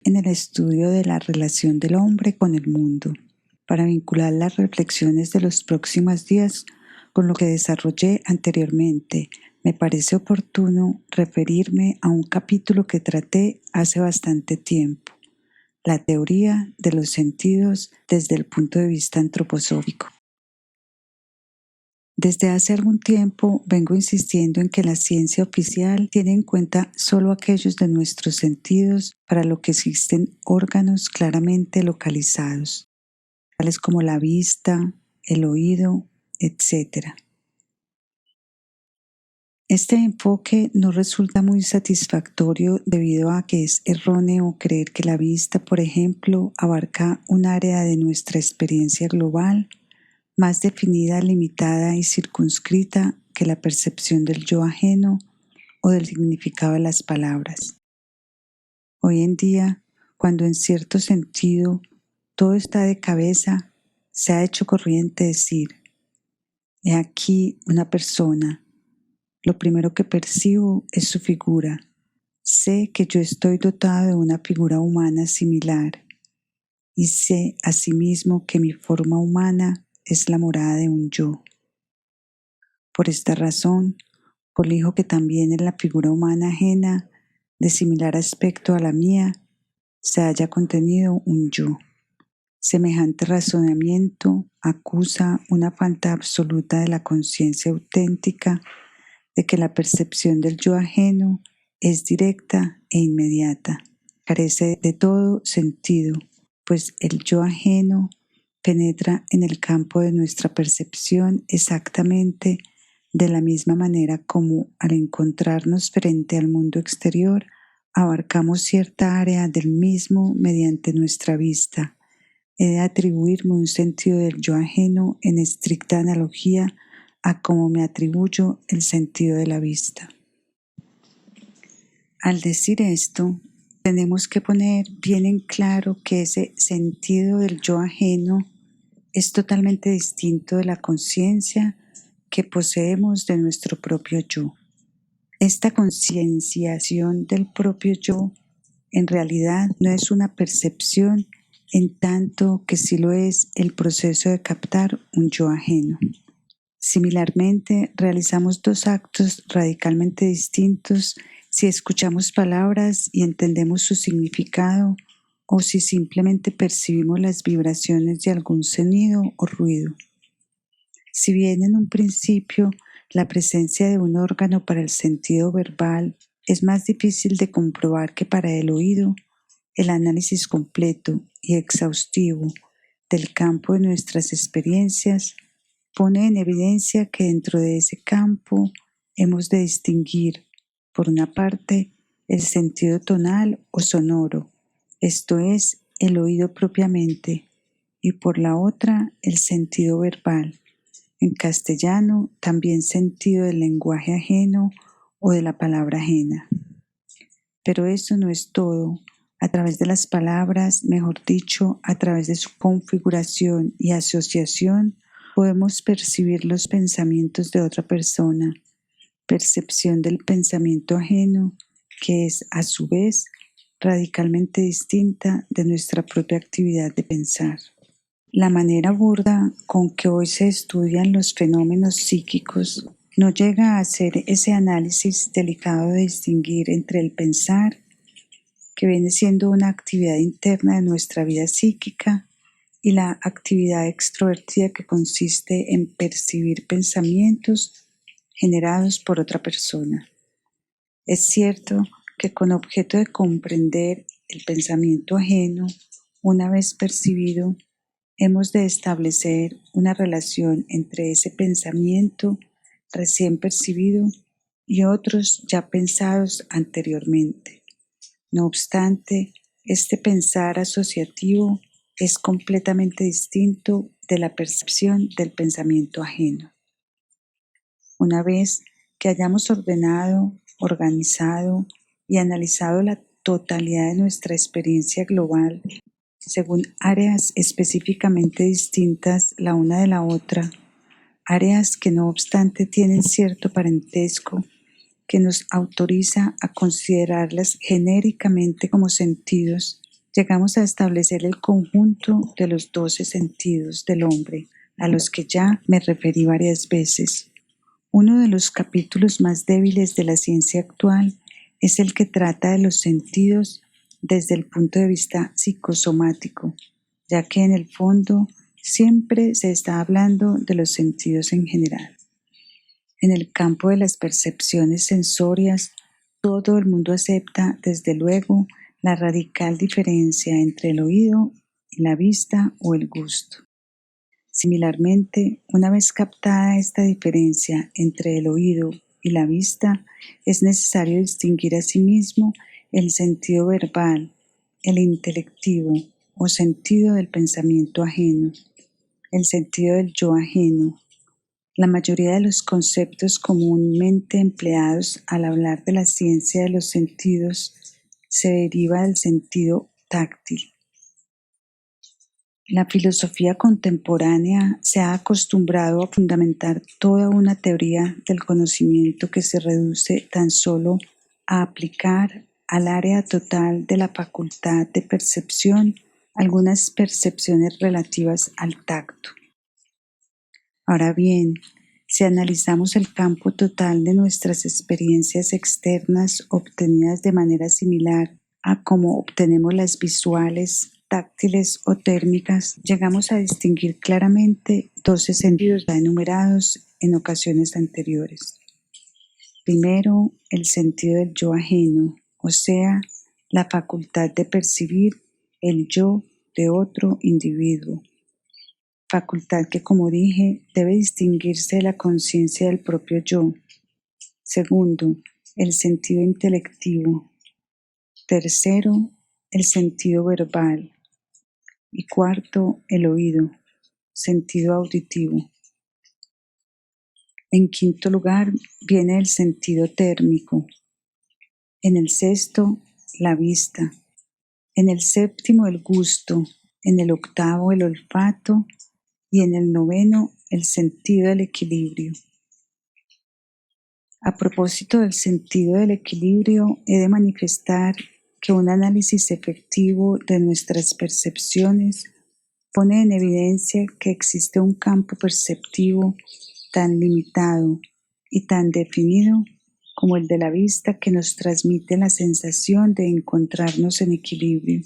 en el estudio de la relación del hombre con el mundo, para vincular las reflexiones de los próximos días con lo que desarrollé anteriormente. Me parece oportuno referirme a un capítulo que traté hace bastante tiempo: la teoría de los sentidos desde el punto de vista antroposófico. Desde hace algún tiempo vengo insistiendo en que la ciencia oficial tiene en cuenta solo aquellos de nuestros sentidos para lo que existen órganos claramente localizados, tales como la vista, el oído, etc. Este enfoque no resulta muy satisfactorio debido a que es erróneo creer que la vista, por ejemplo, abarca un área de nuestra experiencia global más definida, limitada y circunscrita que la percepción del yo ajeno o del significado de las palabras. Hoy en día, cuando en cierto sentido todo está de cabeza, se ha hecho corriente decir: he aquí una persona, lo primero que percibo es su figura, sé que yo estoy dotado de una figura humana similar y sé asimismo que mi forma humana es la morada de un yo. Por esta razón, colijo que también en la figura humana ajena, de similar aspecto a la mía, se haya contenido un yo. Semejante razonamiento acusa una falta absoluta de la conciencia auténtica de que la percepción del yo ajeno es directa e inmediata. Carece de todo sentido, pues el yo ajeno penetra en el campo de nuestra percepción exactamente de la misma manera como, al encontrarnos frente al mundo exterior, abarcamos cierta área del mismo mediante nuestra vista. He de atribuirme un sentido del yo ajeno en estricta analogía a cómo me atribuyo el sentido de la vista. Al decir esto, tenemos que poner bien en claro que ese sentido del yo ajeno es totalmente distinto de la conciencia que poseemos de nuestro propio yo. Esta concienciación del propio yo en realidad no es una percepción, en tanto que sí lo es el proceso de captar un yo ajeno. Similarmente, realizamos dos actos radicalmente distintos si escuchamos palabras y entendemos su significado o si simplemente percibimos las vibraciones de algún sonido o ruido. Si bien en un principio la presencia de un órgano para el sentido verbal es más difícil de comprobar que para el oído, el análisis completo y exhaustivo del campo de nuestras experiencias pone en evidencia que dentro de ese campo hemos de distinguir, por una parte, el sentido tonal o sonoro, esto es, el oído propiamente, y por la otra, el sentido verbal, en castellano también sentido del lenguaje ajeno o de la palabra ajena. Pero eso no es todo. A través de las palabras, mejor dicho, a través de su configuración y asociación, podemos percibir los pensamientos de otra persona, percepción del pensamiento ajeno, que es, a su vez, radicalmente distinta de nuestra propia actividad de pensar. La manera burda con que hoy se estudian los fenómenos psíquicos no llega a hacer ese análisis delicado de distinguir entre el pensar, que viene siendo una actividad interna de nuestra vida psíquica, y la actividad extrovertida, que consiste en percibir pensamientos generados por otra persona. Es cierto que con objeto de comprender el pensamiento ajeno, una vez percibido, hemos de establecer una relación entre ese pensamiento recién percibido y otros ya pensados anteriormente. No obstante, este pensar asociativo es completamente distinto de la percepción del pensamiento ajeno. Una vez que hayamos ordenado, organizado y analizado la totalidad de nuestra experiencia global según áreas específicamente distintas la una de la otra, áreas que no obstante tienen cierto parentesco que nos autoriza a considerarlas genéricamente como sentidos, llegamos a establecer el conjunto de los 12 sentidos del hombre, a los que ya me referí varias veces. Uno de los capítulos más débiles de la ciencia actual es el que trata de los sentidos desde el punto de vista psicosomático, ya que en el fondo siempre se está hablando de los sentidos en general. En el campo de las percepciones sensorias, todo el mundo acepta, desde luego, la radical diferencia entre el oído y la vista o el gusto. Similarmente, una vez captada esta diferencia entre el oído y la vista, es necesario distinguir asimismo el sentido verbal, el intelectivo o sentido del pensamiento ajeno, el sentido del yo ajeno. La mayoría de los conceptos comúnmente empleados al hablar de la ciencia de los sentidos se deriva del sentido táctil. La filosofía contemporánea se ha acostumbrado a fundamentar toda una teoría del conocimiento que se reduce tan solo a aplicar al área total de la facultad de percepción algunas percepciones relativas al tacto. Ahora bien, si analizamos el campo total de nuestras experiencias externas obtenidas de manera similar a cómo obtenemos las visuales, táctiles o térmicas, llegamos a distinguir claramente 12 sentidos ya enumerados en ocasiones anteriores. Primero, el sentido del yo ajeno, o sea, la facultad de percibir el yo de otro individuo. Facultad que, como dije, debe distinguirse de la conciencia del propio yo. Segundo, el sentido intelectivo. Tercero, el sentido verbal. Y cuarto, el oído, sentido auditivo. En quinto lugar, viene el sentido térmico. En el sexto, la vista. En el séptimo, el gusto. En el octavo, el olfato. Y en el noveno, el sentido del equilibrio. A propósito del sentido del equilibrio, he de manifestar que un análisis efectivo de nuestras percepciones pone en evidencia que existe un campo perceptivo tan limitado y tan definido como el de la vista, que nos transmite la sensación de encontrarnos en equilibrio.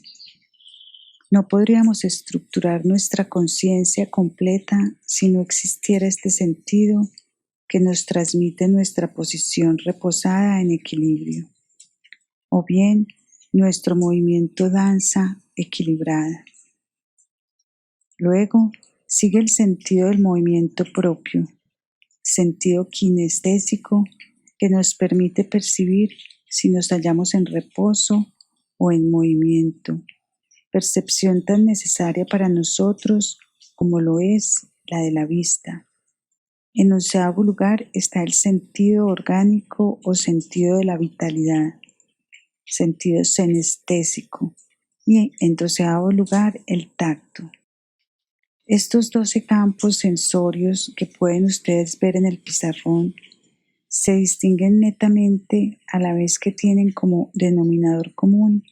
No podríamos estructurar nuestra conciencia completa si no existiera este sentido que nos transmite nuestra posición reposada en equilibrio, o bien nuestro movimiento danza equilibrada. Luego sigue el sentido del movimiento propio, sentido kinestésico que nos permite percibir si nos hallamos en reposo o en movimiento, percepción tan necesaria para nosotros como lo es la de la vista. En onceavo lugar está el sentido orgánico o sentido de la vitalidad, sentido senestésico, y en doceavo lugar el tacto. Estos 12 campos sensorios que pueden ustedes ver en el pizarrón se distinguen netamente a la vez que tienen como denominador común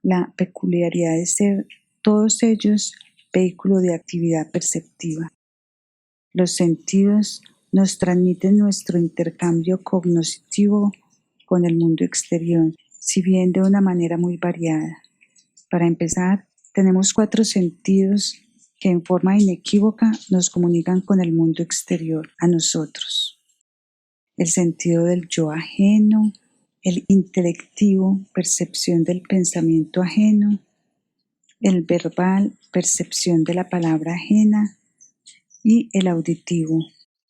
la peculiaridad de ser todos ellos vehículo de actividad perceptiva. Los sentidos nos transmiten nuestro intercambio cognitivo con el mundo exterior, si bien de una manera muy variada. Para empezar, tenemos 4 sentidos que en forma inequívoca nos comunican con el mundo exterior, a nosotros. El sentido del yo ajeno, el intelectivo, percepción del pensamiento ajeno, el verbal, percepción de la palabra ajena, y el auditivo.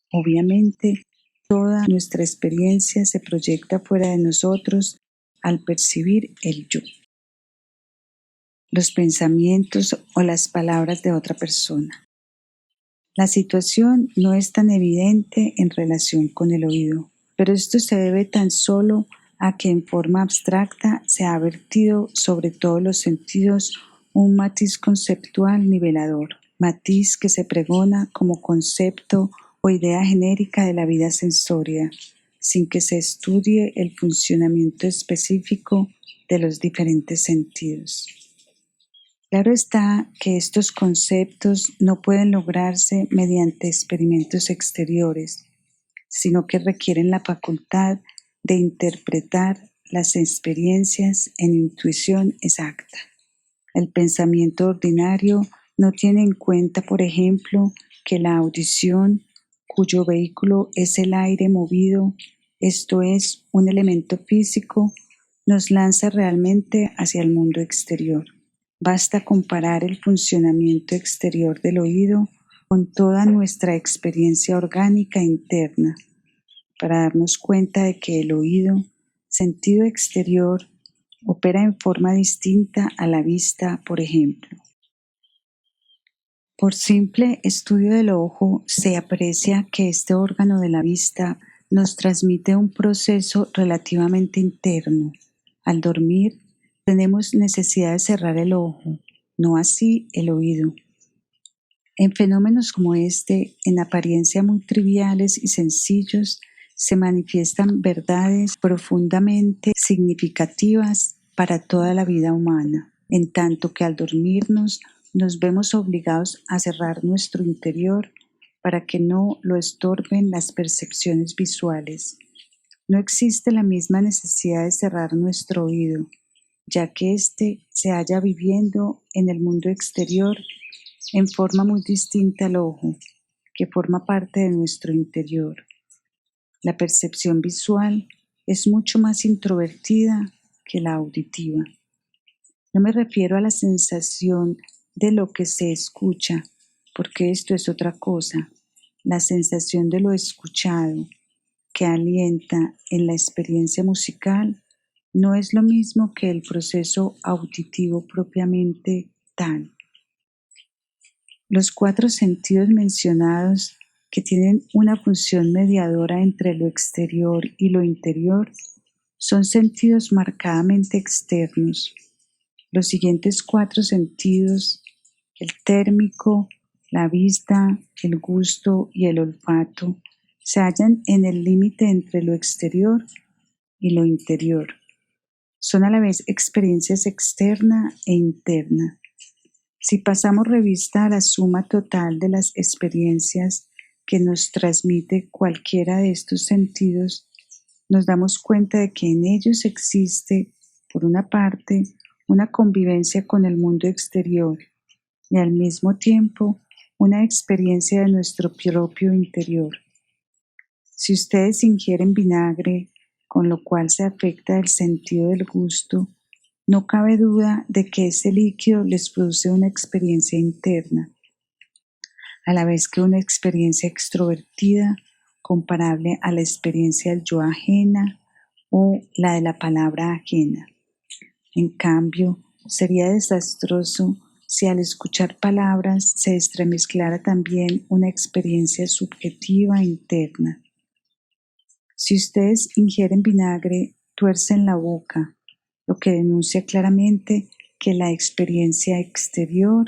Obviamente, toda nuestra experiencia se proyecta fuera de nosotros al percibir el yo, los pensamientos o las palabras de otra persona. La situación no es tan evidente en relación con el oído, pero esto se debe tan solo a que en forma abstracta se ha vertido sobre todos los sentidos un matiz conceptual nivelador, matiz que se pregona como concepto o idea genérica de la vida sensoria, sin que se estudie el funcionamiento específico de los diferentes sentidos. Claro está que estos conceptos no pueden lograrse mediante experimentos exteriores, sino que requieren la facultad de interpretar las experiencias en intuición exacta. El pensamiento ordinario no tiene en cuenta, por ejemplo, que la audición, cuyo vehículo es el aire movido, esto es, un elemento físico, nos lanza realmente hacia el mundo exterior. Basta comparar el funcionamiento exterior del oído con toda nuestra experiencia orgánica interna para darnos cuenta de que el oído, sentido exterior, opera en forma distinta a la vista, por ejemplo. Por simple estudio del ojo se aprecia que este órgano de la vista nos transmite un proceso relativamente interno. Al dormir tenemos necesidad de cerrar el ojo, no así el oído. En fenómenos como este, en apariencia muy triviales y sencillos, se manifiestan verdades profundamente significativas para toda la vida humana, en tanto que al dormirnos nos vemos obligados a cerrar nuestro interior para que no lo estorben las percepciones visuales. No existe la misma necesidad de cerrar nuestro oído, ya que éste se halla viviendo en el mundo exterior en forma muy distinta al ojo, que forma parte de nuestro interior. La percepción visual es mucho más introvertida que la auditiva. No me refiero a la sensación de lo que se escucha, porque esto es otra cosa. La sensación de lo escuchado, que alienta en la experiencia musical, no es lo mismo que el proceso auditivo propiamente tal. Los 4 sentidos mencionados, que tienen una función mediadora entre lo exterior y lo interior, son sentidos marcadamente externos. Los siguientes 4 sentidos, el térmico, la vista, el gusto y el olfato, se hallan en el límite entre lo exterior y lo interior. Son a la vez experiencias externa e interna. Si pasamos revista a la suma total de las experiencias que nos transmite cualquiera de estos sentidos, nos damos cuenta de que en ellos existe, por una parte, una convivencia con el mundo exterior y al mismo tiempo una experiencia de nuestro propio interior. Si ustedes ingieren vinagre, con lo cual se afecta el sentido del gusto, no cabe duda de que ese líquido les produce una experiencia interna, a la vez que una experiencia extrovertida comparable a la experiencia del yo ajena o la de la palabra ajena. En cambio, sería desastroso si al escuchar palabras se entremezclara también una experiencia subjetiva interna. Si ustedes ingieren vinagre, tuercen la boca, lo que denuncia claramente que la experiencia exterior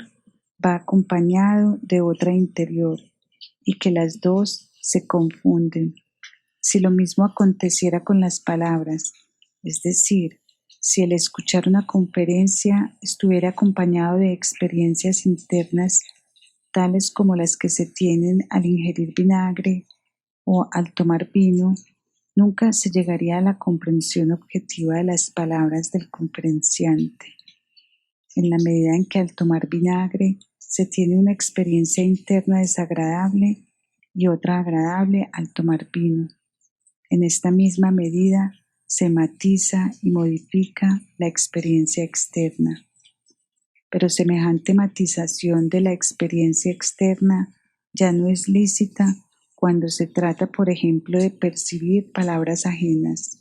va acompañado de otra interior y que las dos se confunden. Si lo mismo aconteciera con las palabras, es decir, si el escuchar una conferencia estuviera acompañado de experiencias internas tales como las que se tienen al ingerir vinagre o al tomar vino, nunca se llegaría a la comprensión objetiva de las palabras del conferenciante. En la medida en que al tomar vinagre se tiene una experiencia interna desagradable y otra agradable al tomar vino, en esta misma medida se matiza y modifica la experiencia externa. Pero semejante matización de la experiencia externa ya no es lícita cuando se trata, por ejemplo, de percibir palabras ajenas.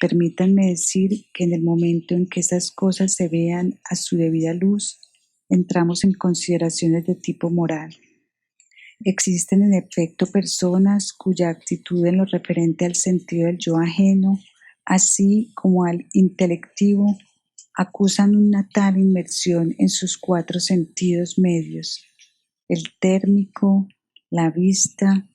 Permítanme decir que en el momento en que esas cosas se vean a su debida luz, entramos en consideraciones de tipo moral. Existen en efecto personas cuya actitud en lo referente al sentido del yo ajeno, así como al intelectivo, acusan una tal inmersión en sus 4 sentidos medios, el térmico, la vista,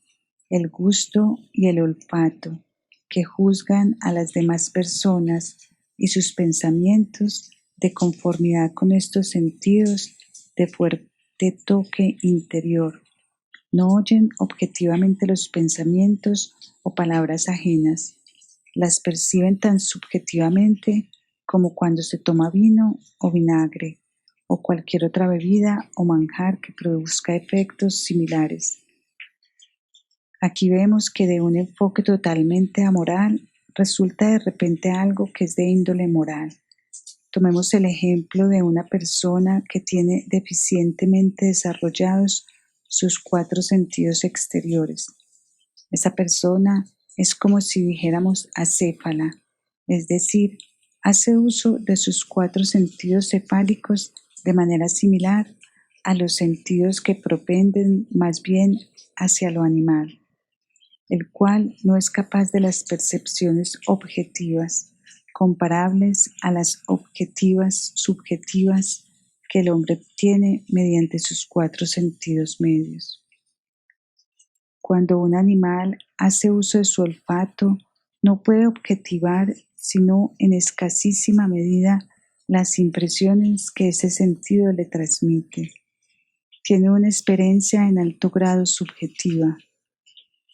el gusto y el olfato, que juzgan a las demás personas y sus pensamientos de conformidad con estos sentidos de fuerte toque interior. No oyen objetivamente los pensamientos o palabras ajenas. Las perciben tan subjetivamente como cuando se toma vino o vinagre o cualquier otra bebida o manjar que produzca efectos similares. Aquí vemos que de un enfoque totalmente amoral resulta de repente algo que es de índole moral. Tomemos el ejemplo de una persona que tiene deficientemente desarrollados sus 4 sentidos exteriores. Esa persona es como si dijéramos acéfala, es decir, hace uso de sus 4 sentidos cefálicos de manera similar a los sentidos que propenden más bien hacia lo animal, el cual no es capaz de las percepciones objetivas, comparables a las objetivas subjetivas que el hombre obtiene mediante sus 4 sentidos medios. Cuando un animal hace uso de su olfato, no puede objetivar sino en escasísima medida las impresiones que ese sentido le transmite. Tiene una experiencia en alto grado subjetiva.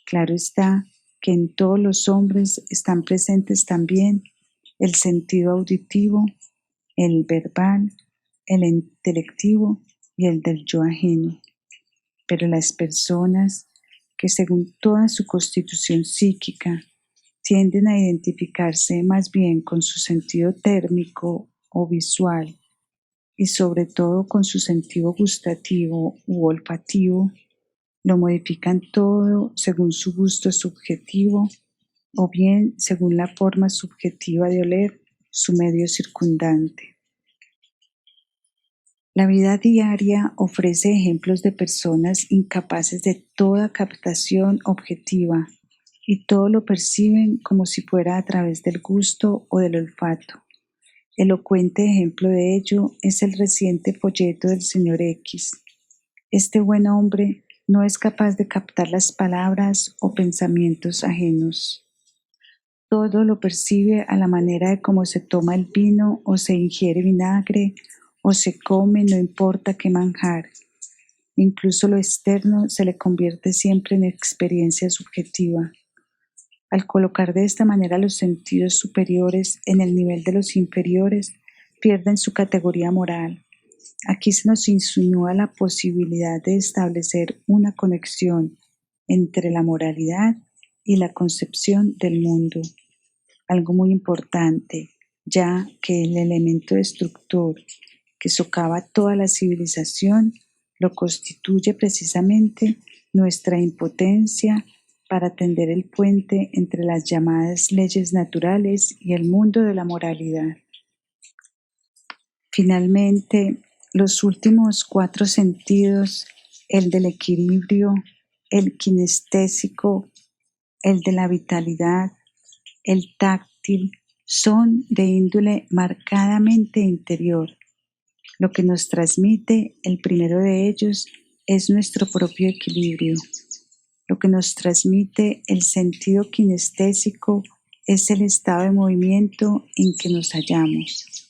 Claro está que en todos los hombres están presentes también el sentido auditivo, el verbal, el intelectivo y el del yo ajeno. Pero las personas que según toda su constitución psíquica tienden a identificarse más bien con su sentido térmico o visual y sobre todo con su sentido gustativo u olfativo, lo modifican todo según su gusto subjetivo o bien según la forma subjetiva de oler su medio circundante. La vida diaria ofrece ejemplos de personas incapaces de toda captación objetiva y todo lo perciben como si fuera a través del gusto o del olfato. Elocuente ejemplo de ello es el reciente folleto del señor X. Este buen hombre no es capaz de captar las palabras o pensamientos ajenos. Todo lo percibe a la manera de cómo se toma el vino o se ingiere vinagre o se come, no importa qué manjar. Incluso lo externo se le convierte siempre en experiencia subjetiva. Al colocar de esta manera los sentidos superiores en el nivel de los inferiores, pierden su categoría moral. Aquí se nos insinúa la posibilidad de establecer una conexión entre la moralidad y la concepción del mundo. Algo muy importante, ya que el elemento destructor que socava toda la civilización lo constituye precisamente nuestra impotencia para tender el puente entre las llamadas leyes naturales y el mundo de la moralidad. Finalmente, los últimos 4 sentidos, el del equilibrio, el kinestésico, el de la vitalidad, el táctil, son de índole marcadamente interior. Lo que nos transmite el primero de ellos es nuestro propio equilibrio. Lo que nos transmite el sentido kinestésico es el estado de movimiento en que nos hallamos.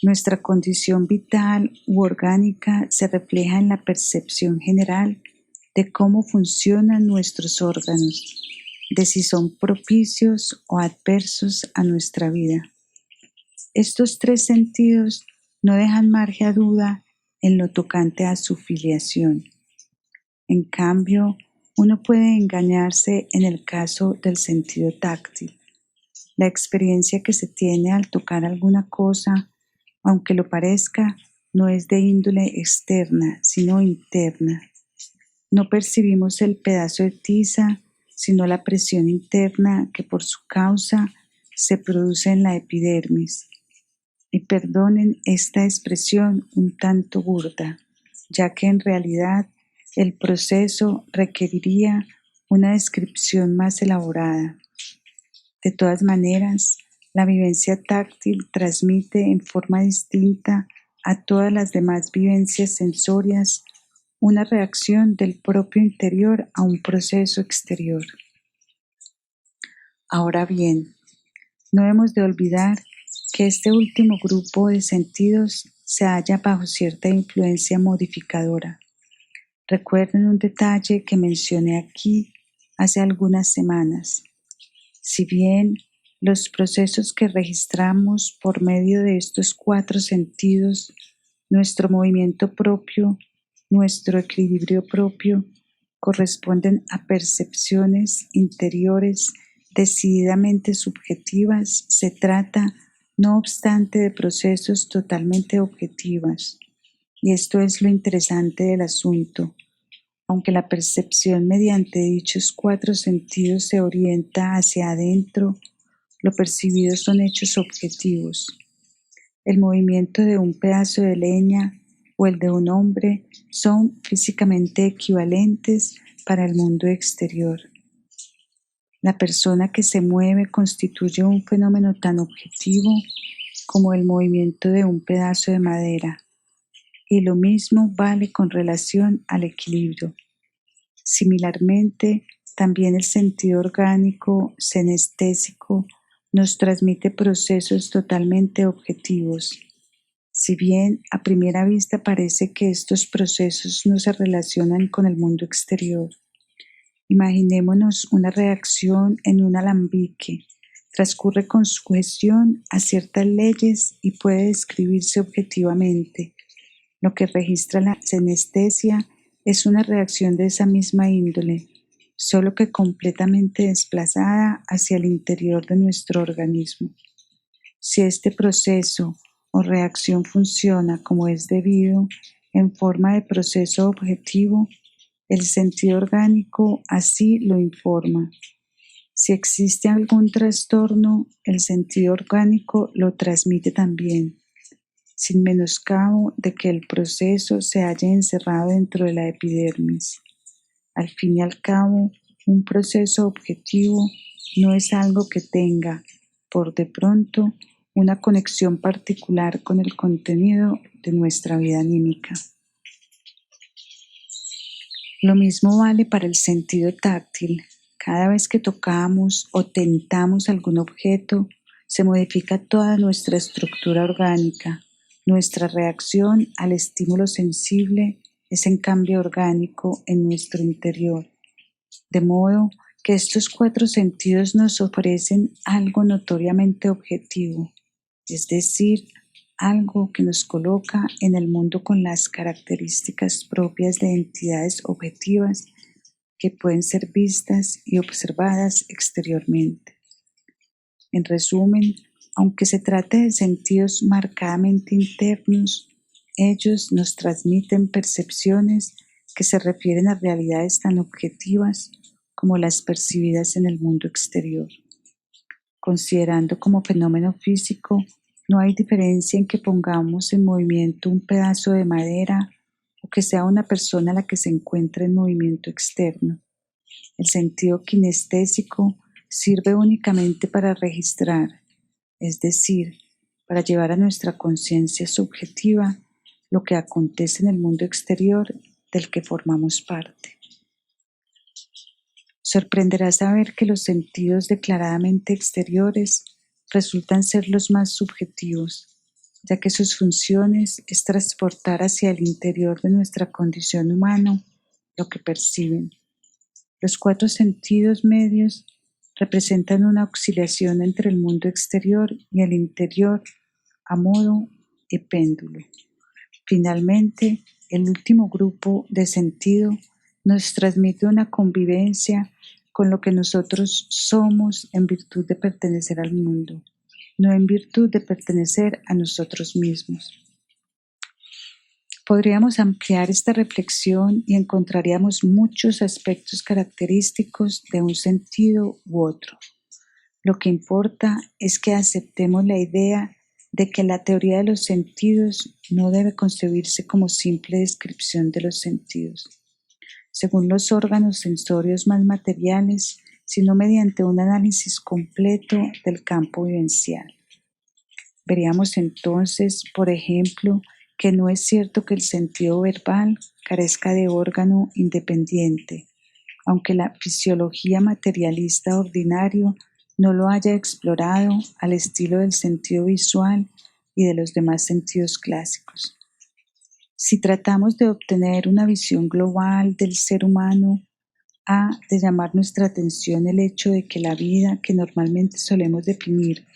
Nuestra condición vital u orgánica se refleja en la percepción general de cómo funcionan nuestros órganos, de si son propicios o adversos a nuestra vida. Estos 3 sentidos no dejan margen a duda en lo tocante a su filiación. En cambio, uno puede engañarse en el caso del sentido táctil. La experiencia que se tiene al tocar alguna cosa, aunque lo parezca, no es de índole externa, sino interna. No percibimos el pedazo de tiza, sino la presión interna que por su causa se produce en la epidermis. Y perdonen esta expresión un tanto burda, ya que en realidad el proceso requeriría una descripción más elaborada. De todas maneras, la vivencia táctil transmite en forma distinta a todas las demás vivencias sensorias una reacción del propio interior a un proceso exterior. Ahora bien, no hemos de olvidar que este último grupo de sentidos se halla bajo cierta influencia modificadora. Recuerden un detalle que mencioné aquí hace algunas semanas. Si bien los procesos que registramos por medio de estos 4 sentidos, nuestro movimiento propio, nuestro equilibrio propio, corresponden a percepciones interiores decididamente subjetivas, se trata, no obstante, de procesos totalmente objetivos. Y esto es lo interesante del asunto. Aunque la percepción mediante dichos 4 sentidos se orienta hacia adentro, lo percibido son hechos objetivos. El movimiento de un pedazo de leña o el de un hombre son físicamente equivalentes para el mundo exterior. La persona que se mueve constituye un fenómeno tan objetivo como el movimiento de un pedazo de madera, y lo mismo vale con relación al equilibrio. Similarmente, también el sentido orgánico senestésico nos transmite procesos totalmente objetivos. Si bien a primera vista parece que estos procesos no se relacionan con el mundo exterior, imaginémonos una reacción en un alambique. Transcurre con sujeción a ciertas leyes y puede describirse objetivamente. Lo que registra la senestesia es una reacción de esa misma índole, solo que completamente desplazada hacia el interior de nuestro organismo. Si este proceso o reacción funciona como es debido, en forma de proceso objetivo, el sentido orgánico así lo informa. Si existe algún trastorno, el sentido orgánico lo transmite también, sin menoscabo de que el proceso se haya encerrado dentro de la epidermis. Al fin y al cabo, un proceso objetivo no es algo que tenga, por de pronto, una conexión particular con el contenido de nuestra vida anímica. Lo mismo vale para el sentido táctil. Cada vez que tocamos o tentamos algún objeto, se modifica toda nuestra estructura orgánica. Nuestra reacción al estímulo sensible es en cambio orgánico en nuestro interior. De modo que estos 4 sentidos nos ofrecen algo notoriamente objetivo, es decir, algo que nos coloca en el mundo con las características propias de entidades objetivas que pueden ser vistas y observadas exteriormente. En resumen, aunque se trate de sentidos marcadamente internos, ellos nos transmiten percepciones que se refieren a realidades tan objetivas como las percibidas en el mundo exterior. Considerando como fenómeno físico, no hay diferencia en que pongamos en movimiento un pedazo de madera o que sea una persona la que se encuentra en movimiento externo. El sentido kinestésico sirve únicamente para registrar, es decir, para llevar a nuestra conciencia subjetiva lo que acontece en el mundo exterior del que formamos parte. Sorprenderá saber que los sentidos declaradamente exteriores resultan ser los más subjetivos, ya que sus funciones es transportar hacia el interior de nuestra condición humana lo que perciben. Los 4 sentidos medios representan una oscilación entre el mundo exterior y el interior a modo de péndulo. Finalmente, el último grupo de sentido nos transmite una convivencia con lo que nosotros somos en virtud de pertenecer al mundo, no en virtud de pertenecer a nosotros mismos. Podríamos ampliar esta reflexión y encontraríamos muchos aspectos característicos de un sentido u otro. Lo que importa es que aceptemos la idea de que la teoría de los sentidos no debe concebirse como simple descripción de los sentidos, según los órganos sensorios más materiales, sino mediante un análisis completo del campo vivencial. Veríamos entonces, por ejemplo, que no es cierto que el sentido verbal carezca de órgano independiente, aunque la fisiología materialista ordinario no lo haya explorado al estilo del sentido visual y de los demás sentidos clásicos. Si tratamos de obtener una visión global del ser humano, ha de llamar nuestra atención el hecho de que la vida que normalmente solemos definir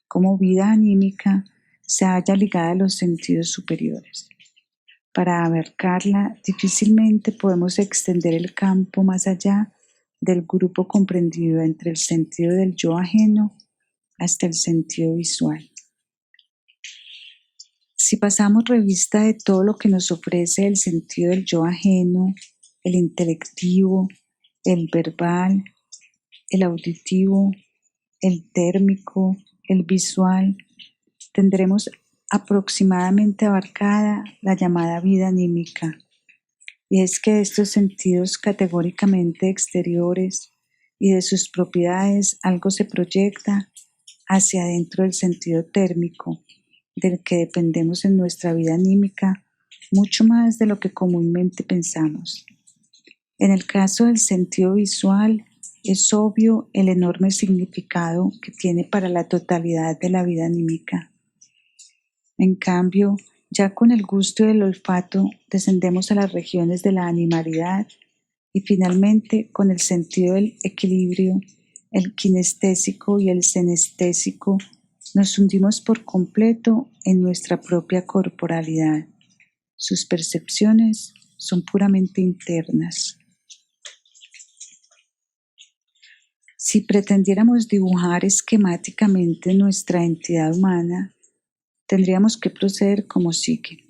como vida anímica se halla ligada a los sentidos superiores. Para abarcarla, difícilmente podemos extender el campo más allá del grupo comprendido entre el sentido del yo ajeno hasta el sentido visual. Si pasamos revista de todo lo que nos ofrece el sentido del yo ajeno, el intelectivo, el verbal, el auditivo, el térmico, el visual, tendremos aproximadamente abarcada la llamada vida anímica. Y es que de estos sentidos categóricamente exteriores y de sus propiedades algo se proyecta hacia adentro del sentido térmico, del que dependemos en nuestra vida anímica mucho más de lo que comúnmente pensamos. En el caso del sentido visual, es obvio el enorme significado que tiene para la totalidad de la vida anímica. En cambio, ya con el gusto y el olfato descendemos a las regiones de la animalidad y finalmente con el sentido del equilibrio, el kinestésico y el senestésico, nos hundimos por completo en nuestra propia corporalidad. Sus percepciones son puramente internas. Si pretendiéramos dibujar esquemáticamente nuestra entidad humana, tendríamos que proceder como sigue.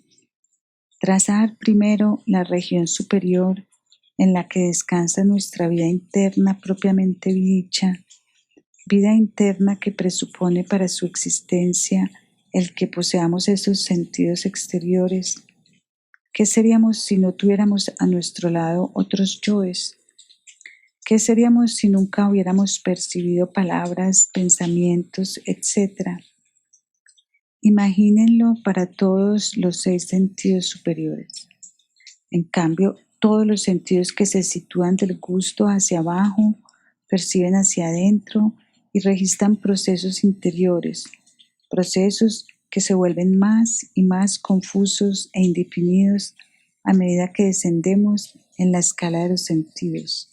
Trazar primero la región superior en la que descansa nuestra vida interna propiamente dicha, vida interna que presupone para su existencia el que poseamos esos sentidos exteriores. ¿Qué seríamos si no tuviéramos a nuestro lado otros yoes? ¿Qué seríamos si nunca hubiéramos percibido palabras, pensamientos, etcétera? Imagínenlo para todos los 6 sentidos superiores. En cambio, todos los sentidos que se sitúan del gusto hacia abajo, perciben hacia adentro y registran procesos interiores, procesos que se vuelven más y más confusos e indefinidos a medida que descendemos en la escala de los sentidos.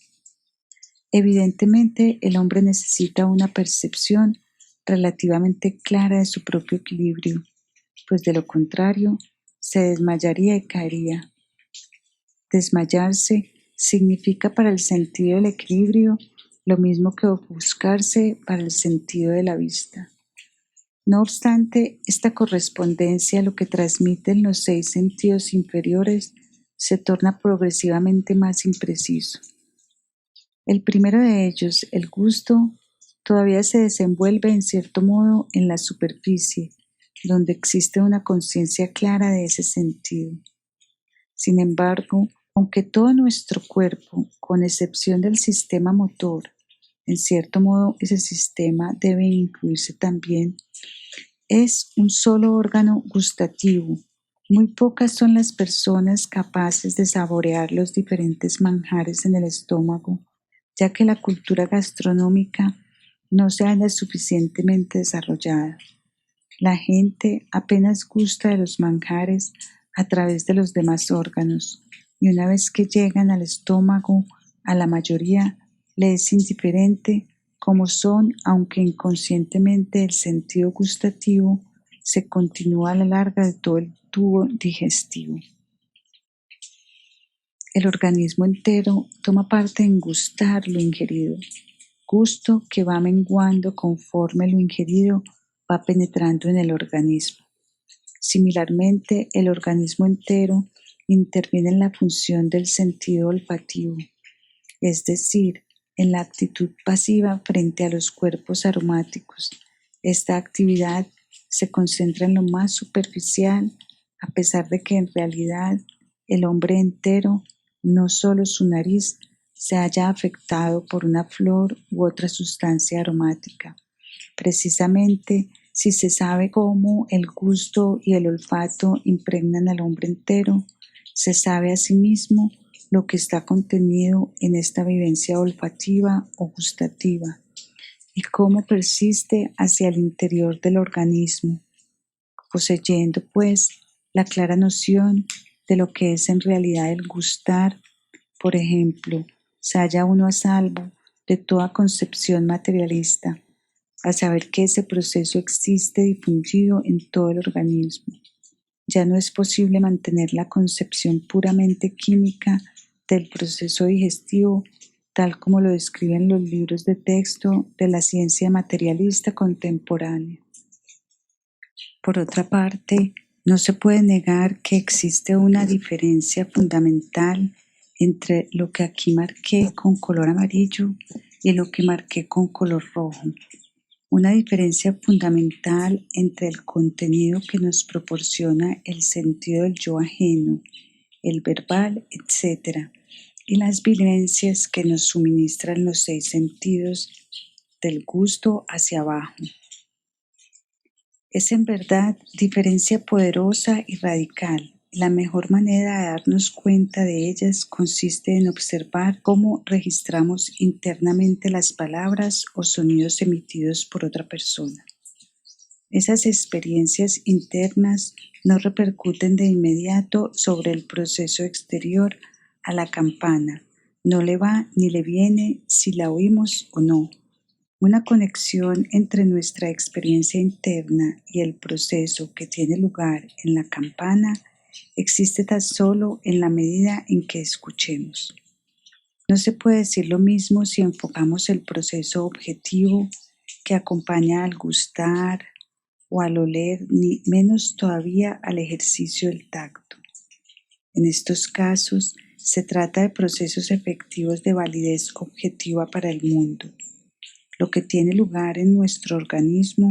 Evidentemente, el hombre necesita una percepción relativamente clara de su propio equilibrio, pues de lo contrario se desmayaría y caería. Desmayarse significa para el sentido del equilibrio lo mismo que ofuscarse para el sentido de la vista. No obstante, esta correspondencia a lo que transmiten los 6 sentidos inferiores se torna progresivamente más impreciso. El primero de ellos, el gusto, todavía se desenvuelve en cierto modo en la superficie, donde existe una conciencia clara de ese sentido. Sin embargo, aunque todo nuestro cuerpo, con excepción del sistema motor, en cierto modo ese sistema debe incluirse también, es un solo órgano gustativo. Muy pocas son las personas capaces de saborear los diferentes manjares en el estómago, ya que la cultura gastronómica no se halla suficientemente desarrollada. La gente apenas gusta de los manjares a través de los demás órganos, y una vez que llegan al estómago, a la mayoría le es indiferente cómo son, aunque inconscientemente el sentido gustativo se continúa a la larga de todo el tubo digestivo. El organismo entero toma parte en gustar lo ingerido, gusto que va menguando conforme lo ingerido va penetrando en el organismo. Similarmente, el organismo entero interviene en la función del sentido olfativo, es decir, en la actitud pasiva frente a los cuerpos aromáticos. Esta actividad se concentra en lo más superficial, a pesar de que en realidad el hombre entero, no solo su nariz, se haya afectado por una flor u otra sustancia aromática. Precisamente, si se sabe cómo el gusto y el olfato impregnan al hombre entero, se sabe asimismo lo que está contenido en esta vivencia olfativa o gustativa. y cómo persiste hacia el interior del organismo, poseyendo pues la clara noción de lo que es en realidad el gustar. Por ejemplo, se halla uno a salvo de toda concepción materialista, al saber que ese proceso existe difundido en todo el organismo. Ya no es posible mantener la concepción puramente química del proceso digestivo, tal como lo describen los libros de texto de la ciencia materialista contemporánea. Por otra parte, no se puede negar que existe una diferencia fundamental entre lo que aquí marqué con color amarillo y lo que marqué con color rojo. Una diferencia fundamental entre el contenido que nos proporciona el sentido del yo ajeno, el verbal, etc., y las vivencias que nos suministran los 6 sentidos del gusto hacia abajo. Es en verdad diferencia poderosa y radical. La mejor manera de darnos cuenta de ellas consiste en observar cómo registramos internamente las palabras o sonidos emitidos por otra persona. Esas experiencias internas no repercuten de inmediato sobre el proceso exterior. A la campana no le va ni le viene si la oímos o no. Una conexión entre nuestra experiencia interna y el proceso que tiene lugar en la campana existe tan solo en la medida en que escuchemos. No se puede decir lo mismo si enfocamos el proceso objetivo que acompaña al gustar o al oler, ni menos todavía al ejercicio del tacto. En estos casos, se trata de procesos efectivos de validez objetiva para el mundo. Lo que tiene lugar en nuestro organismo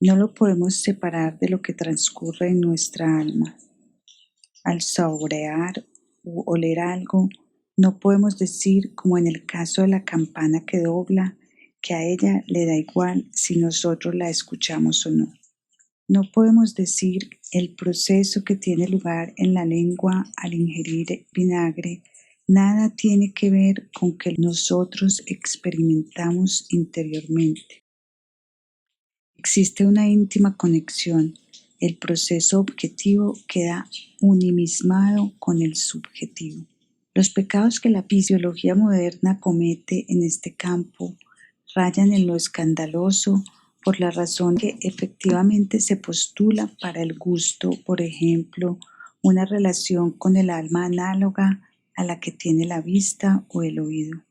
no lo podemos separar de lo que transcurre en nuestra alma. Al saborear u oler algo, no podemos decir, como en el caso de la campana que dobla, que a ella le da igual si nosotros la escuchamos o no. No podemos decir el proceso que tiene lugar en la lengua al ingerir vinagre nada tiene que ver con que nosotros experimentamos interiormente. Existe una íntima conexión. El proceso objetivo queda unimismado con el subjetivo. Los pecados que la fisiología moderna comete en este campo rayan en lo escandaloso por la razón que efectivamente se postula para el gusto, por ejemplo, una relación con el alma análoga a la que tiene la vista o el oído.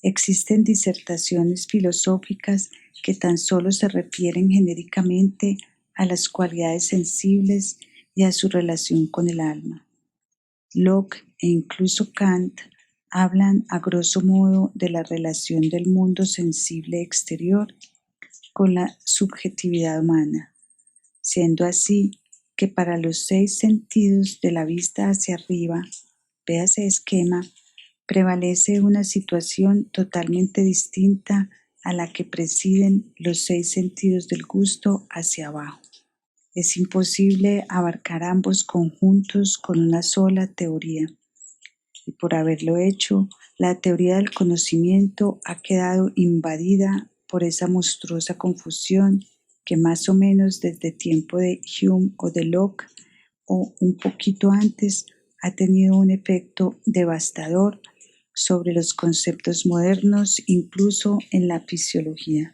Existen disertaciones filosóficas que tan solo se refieren genéricamente a las cualidades sensibles y a su relación con el alma. Locke e incluso Kant hablan a grosso modo de la relación del mundo sensible exterior con la subjetividad humana, siendo así que para los 6 sentidos de la vista hacia arriba, véase esquema, prevalece una situación totalmente distinta a la que presiden los 6 sentidos del gusto hacia abajo. Es imposible abarcar ambos conjuntos con una sola teoría, y por haberlo hecho, la teoría del conocimiento ha quedado invadida por esa monstruosa confusión que más o menos desde tiempo de Hume o de Locke o un poquito antes ha tenido un efecto devastador sobre los conceptos modernos, incluso en la fisiología.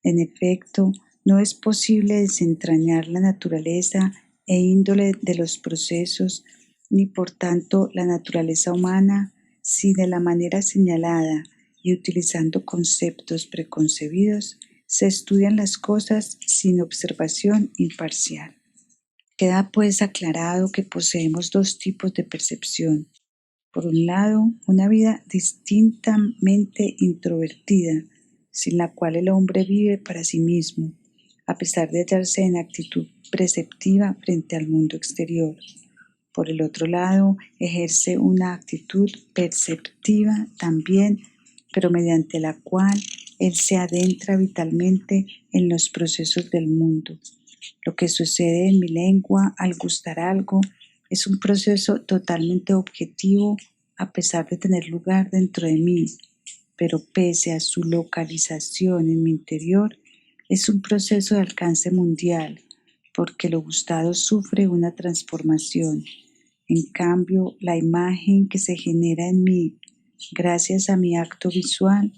En efecto, no es posible desentrañar la naturaleza e índole de los procesos, ni por tanto la naturaleza humana, si de la manera señalada y utilizando conceptos preconcebidos se estudian las cosas sin observación imparcial. Queda pues aclarado que poseemos 2 tipos de percepción. Por un lado, una vida distintamente introvertida, sin la cual el hombre vive para sí mismo, a pesar de hallarse en actitud preceptiva frente al mundo exterior. Por el otro lado, ejerce una actitud perceptiva también, pero mediante la cual él se adentra vitalmente en los procesos del mundo. Lo que sucede en mi lengua al gustar algo es un proceso totalmente objetivo a pesar de tener lugar dentro de mí. pero pese a su localización en mi interior, es un proceso de alcance mundial, porque lo gustado sufre una transformación. En cambio, la imagen que se genera en mí gracias a mi acto visual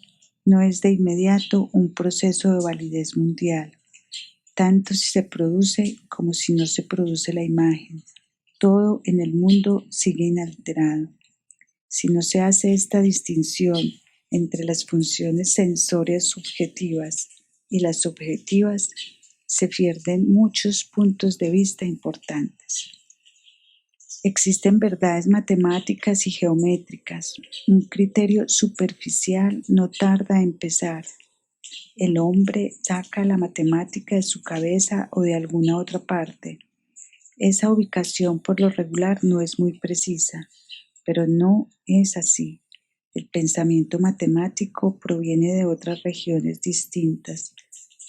no es de inmediato un proceso de validez mundial, tanto si se produce como si no se produce la imagen. Todo en el mundo sigue inalterado. Si no se hace esta distinción entre las funciones sensorias subjetivas y las objetivas, se pierden muchos puntos de vista importantes. Existen verdades matemáticas y geométricas. Un criterio superficial no tarda a empezar. El hombre saca la matemática de su cabeza o de alguna otra parte. Esa ubicación por lo regular no es muy precisa, pero no es así. El pensamiento matemático proviene de otras regiones distintas,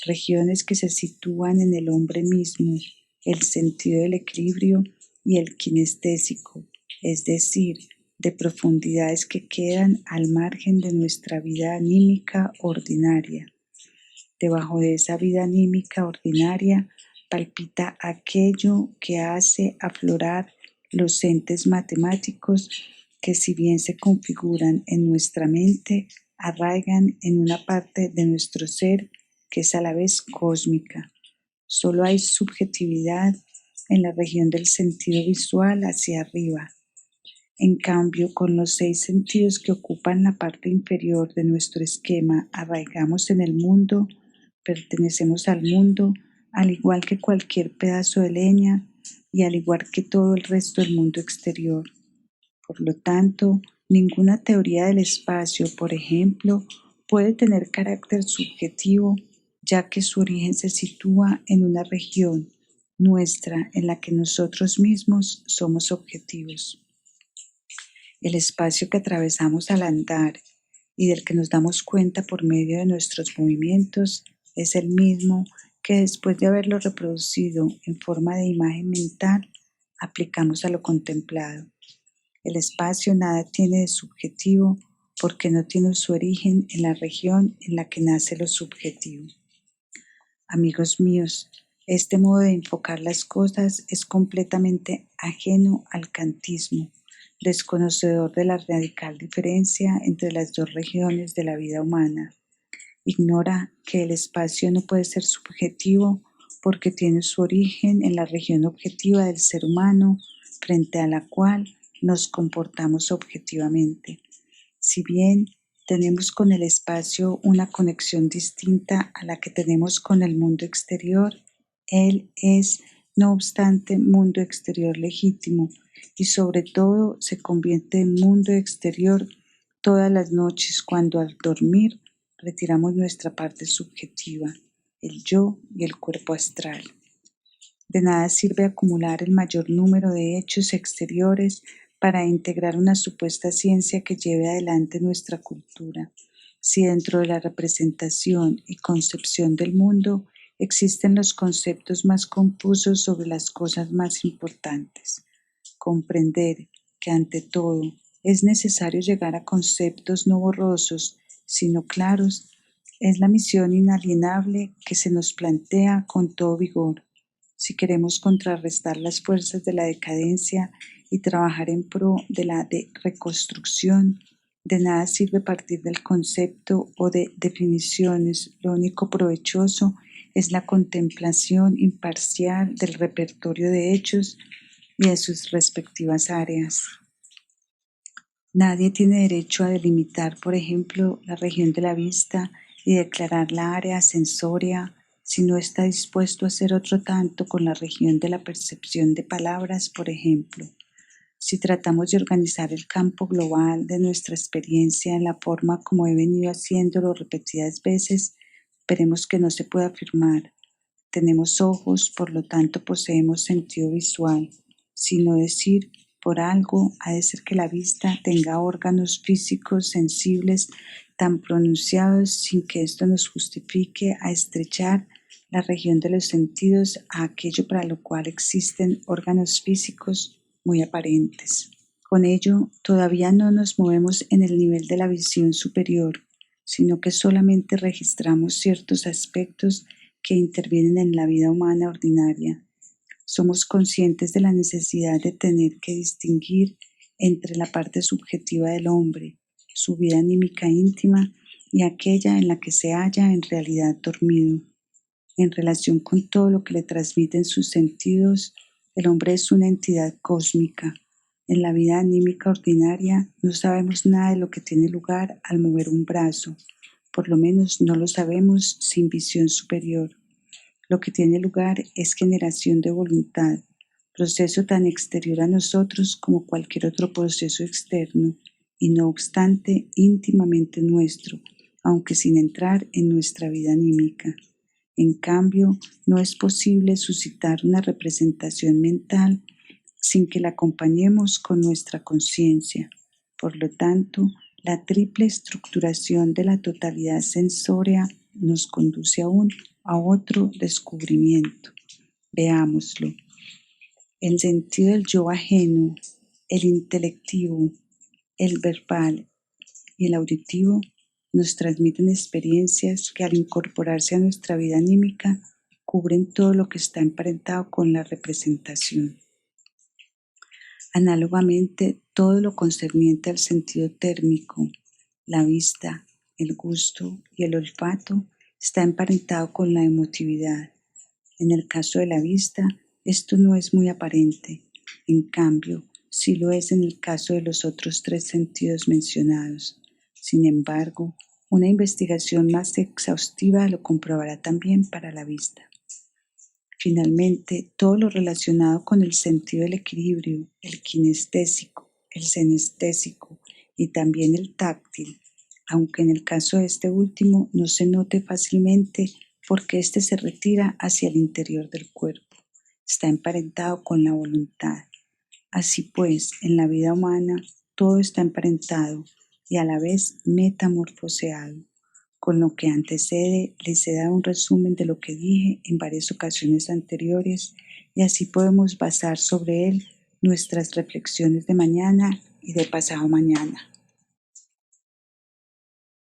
regiones que se sitúan en el hombre mismo, el sentido del equilibrio y el kinestésico, es decir, de profundidades que quedan al margen de nuestra vida anímica ordinaria. Debajo de esa vida anímica ordinaria palpita aquello que hace aflorar los entes matemáticos que, si bien se configuran en nuestra mente, arraigan en una parte de nuestro ser que es a la vez cósmica. Solo hay subjetividad en la región del sentido visual hacia arriba. En cambio, con los 6 sentidos que ocupan la parte inferior de nuestro esquema, arraigamos en el mundo, pertenecemos al mundo, al igual que cualquier pedazo de leña y al igual que todo el resto del mundo exterior. Por lo tanto, ninguna teoría del espacio, por ejemplo, puede tener carácter subjetivo, ya que su origen se sitúa en una región nuestra en la que nosotros mismos somos objetivos. El espacio que atravesamos al andar y del que nos damos cuenta por medio de nuestros movimientos es el mismo que, después de haberlo reproducido en forma de imagen mental, aplicamos a lo contemplado. El espacio nada tiene de subjetivo porque no tiene su origen en la región en la que nace lo subjetivo. Amigos míos, este modo de enfocar las cosas es completamente ajeno al kantismo, desconocedor de la radical diferencia entre las dos regiones de la vida humana. Ignora que el espacio no puede ser subjetivo porque tiene su origen en la región objetiva del ser humano, frente a la cual nos comportamos objetivamente. Si bien tenemos con el espacio una conexión distinta a la que tenemos con el mundo exterior, él es, no obstante, mundo exterior legítimo y sobre todo se convierte en mundo exterior todas las noches cuando al dormir retiramos nuestra parte subjetiva, el yo y el cuerpo astral. De nada sirve acumular el mayor número de hechos exteriores para integrar una supuesta ciencia que lleve adelante nuestra cultura, si dentro de la representación y concepción del mundo existen los conceptos más confusos sobre las cosas más importantes. Comprender que ante todo es necesario llegar a conceptos no borrosos, sino claros, es la misión inalienable que se nos plantea con todo vigor, si queremos contrarrestar las fuerzas de la decadencia y trabajar en pro de la reconstrucción. De nada sirve partir del concepto o de definiciones, lo único provechoso es la contemplación imparcial del repertorio de hechos y de sus respectivas áreas. Nadie tiene derecho a delimitar, por ejemplo, la región de la vista y declarar la área sensoria si no está dispuesto a hacer otro tanto con la región de la percepción de palabras, por ejemplo. Si tratamos de organizar el campo global de nuestra experiencia en la forma como he venido haciéndolo repetidas veces, veremos que no se puede afirmar. Tenemos ojos, por lo tanto poseemos sentido visual, sino decir por algo ha de ser que la vista tenga órganos físicos sensibles tan pronunciados sin que esto nos justifique a estrechar la región de los sentidos a aquello para lo cual existen órganos físicos muy aparentes. Con ello, todavía no nos movemos en el nivel de la visión superior, sino que solamente registramos ciertos aspectos que intervienen en la vida humana ordinaria. Somos conscientes de la necesidad de tener que distinguir entre la parte subjetiva del hombre, su vida anímica íntima, y aquella en la que se halla en realidad dormido. En relación con todo lo que le transmiten sus sentidos, el hombre es una entidad cósmica. En la vida anímica ordinaria no sabemos nada de lo que tiene lugar al mover un brazo, por lo menos no lo sabemos sin visión superior. Lo que tiene lugar es generación de voluntad, proceso tan exterior a nosotros como cualquier otro proceso externo, y no obstante íntimamente nuestro, aunque sin entrar en nuestra vida anímica. En cambio, no es posible suscitar una representación mental sin que la acompañemos con nuestra conciencia. Por lo tanto, la triple estructuración de la totalidad sensoria nos conduce aún a otro descubrimiento. Veámoslo. El sentido del yo ajeno, el intelectivo, el verbal y el auditivo nos transmiten experiencias que al incorporarse a nuestra vida anímica cubren todo lo que está emparentado con la representación. Análogamente, todo lo concerniente al sentido térmico, la vista, el gusto y el olfato está emparentado con la emotividad. En el caso de la vista, esto no es muy aparente. En cambio, sí lo es en el caso de los otros tres sentidos mencionados. Sin embargo, una investigación más exhaustiva lo comprobará también para la vista. Finalmente, todo lo relacionado con el sentido del equilibrio, el kinestésico, el senestésico y también el táctil, aunque en el caso de este último no se note fácilmente porque éste se retira hacia el interior del cuerpo, está emparentado con la voluntad. Así pues, en la vida humana todo está emparentado y a la vez metamorfoseado. Con lo que antecede, les he dado un resumen de lo que dije en varias ocasiones anteriores y así podemos basar sobre él nuestras reflexiones de mañana y de pasado mañana.